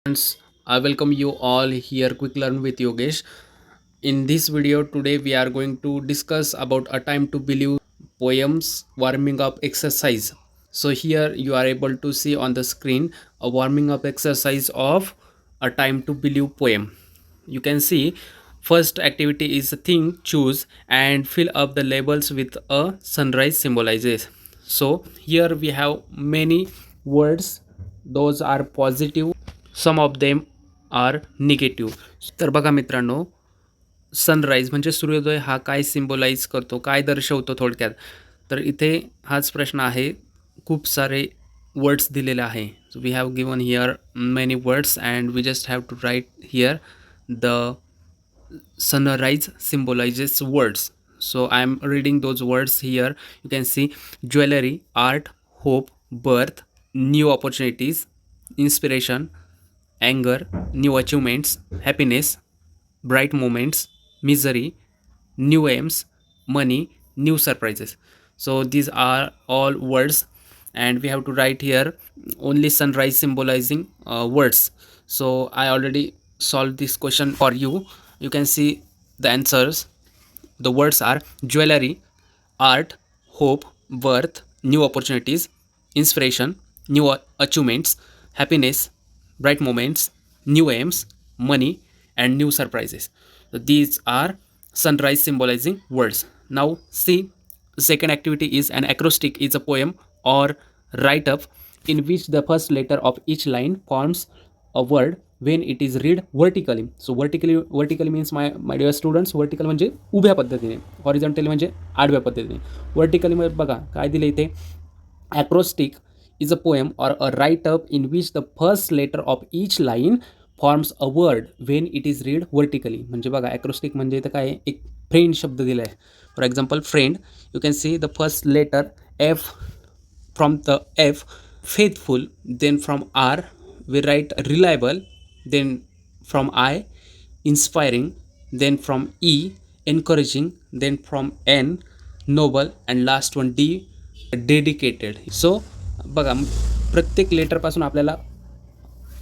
Friends, I welcome you all here. Quick Learn with Yogesh. In this video today, we are going to discuss about a time to believe poems warming up exercise. So here you are able to see on the screen a warming up exercise of a time to believe poem. You can see first activity is think, choose, and fill up the labels with a sunrise symbolizes. So here we have many words. Those are positive, some of them are negative. तर बघा मित्रांनो, sunrise म्हणजे सूर्योदय हा काय symbolise करतो, काय दर्शवतो थोडक्यात. तर इथे हाच प्रश्न आहे. खूप सारे वर्ड्स दिलेले आहे. So we have given here many words and we just have to write here the sunrise symbolizes words. So I am reading those words here. You can see jewelry, art, hope, birth, new opportunities, inspiration, anger, new achievements, happiness, bright moments, misery, new aims, money, new surprises. So these are all words, and we have to write here only sunrise symbolizing words. So I already solved this question for you. You can see the answers. The words are jewelry, art, hope, birth, new opportunities, inspiration, new achievements, happiness, bright moments, new aims, money, and new surprises. So these are sunrise symbolizing words. Now see, second activity is an acrostic is a poem or write up in which the first letter of each line forms a word when it is read vertically. So vertically means my dear students, vertical म्हणजे उभ्या पद्धतीने, horizontally म्हणजे आडव्या पद्धतीने. Vertically मध्ये बघा काय दिले इथे, acrostic is a poem or a write up in which the first letter of each line forms a word when it is read vertically. म्हणजे बघा acrostic म्हणजे इथं काय एक फ्रेंड शब्द दिला आहे. For example friend, you can see the first letter F. From the F, faithful. Then from R we write reliable. Then from I, inspiring. Then from E, encouraging. Then from N, noble. And last one D, dedicated. So बघा, प्रत्येक लेटरपासून आपल्याला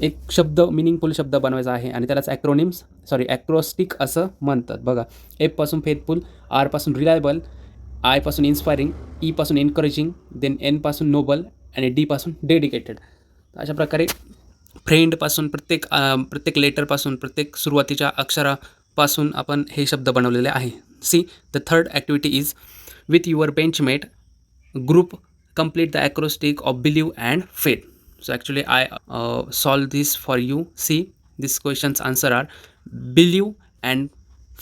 एक शब्द, meaningful शब्द बनवायचा आहे आणि त्यालाच ॲक्रोनिम्स ॲक्रोस्टिक असं म्हणतात. बघा, एफपासून फेथफुल, आरपासून रिलायबल, आयपासून इन्स्पायरिंग, ईपासून एनकरेजिंग, देन एनपासून नोबल आणि डीपासून डेडिकेटेड. अशा प्रकारे फ्रेंडपासून प्रत्येक लेटरपासून, प्रत्येक सुरुवातीच्या अक्षरापासून आपण हे शब्द बनवलेले आहे. See the third activity is with your benchmate group complete the acrostic of believe and faith. So actually I solve this for you. See, this question's answer are believe and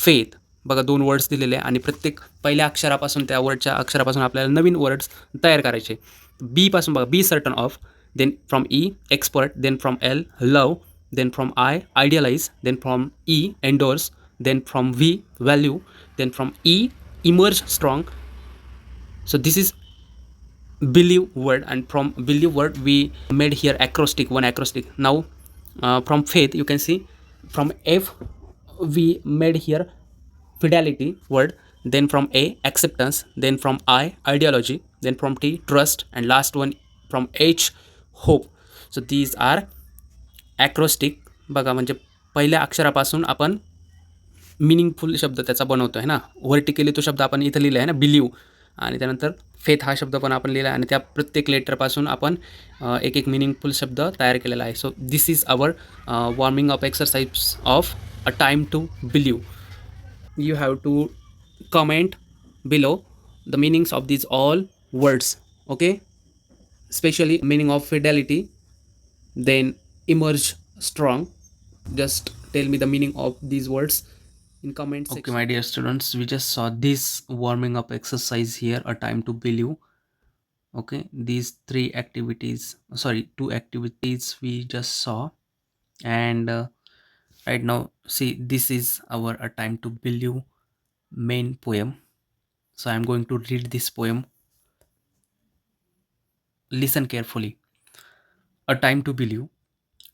faith. बघा, दोन words दिलेले आणि प्रत्येक पहिल्या अक्षरापासून, त्या वर्डच्या अक्षरापासून आपल्याला नवीन words तयार करायचे. बी पासून बघा, be certain of, then from E expert, then from L love, then from I idealize, then from E endorse, then from V value, then from E emerge strong. So this is believe word, and from believe word we made here acrostic, one acrostic. Now from faith, you can see from F we made here fidelity word, then from A acceptance, then from I ideology, then from T trust, and last one from H hope. So these are acrostic. बघा, म्हणजे पहिल्या अक्षरापासून आपण meaningful शब्द त्याचा बनवतो आहे ना. Vertically तो शब्द आपण इथं लिहिला आहे ना, बिलीव, आणि त्यानंतर फेथ हा शब्द पण आपण लिहिला आहे आणि त्या प्रत्येक लेटरपासून आपण एक एक मिनिंगफुल शब्द तयार केलेला आहे. So this is our warming up exercise of a time to believe. You have to comment below the meanings of these all words. Okay, especially meaning of fidelity, then emerge strong. Just tell me the meaning of these words in comment section. Okay, my dear students, we just saw this warming up exercise here, a time to believe. Okay, these two activities we just saw, and right now see, this is our a time to believe main poem. So I'm going to read this poem. Listen carefully. A time to believe.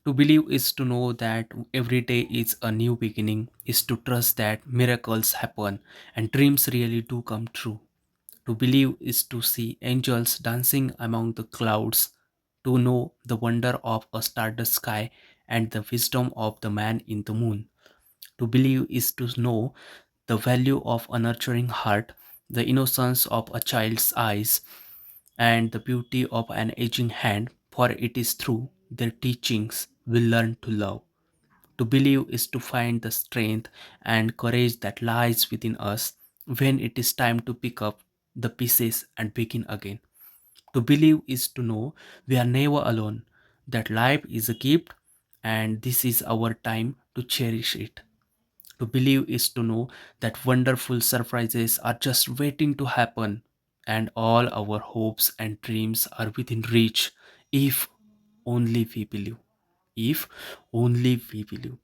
To believe is to know that every day is a new beginning, is to trust that miracles happen and dreams really do come true. To believe is to see angels dancing among the clouds, to know the wonder of a starless sky and the wisdom of the man in the moon. To believe is to know the value of a nurturing heart, the innocence of a child's eyes, and the beauty of an aging hand, for it is through their teachings we learn to love. To believe is to find the strength and courage that lies within us when it is time to pick up the pieces and begin again. To believe is to know we are never alone, that life is a gift and this is our time to cherish it. To believe is to know that wonderful surprises are just waiting to happen and all our hopes and dreams are within reach if only we believe. If only we believe.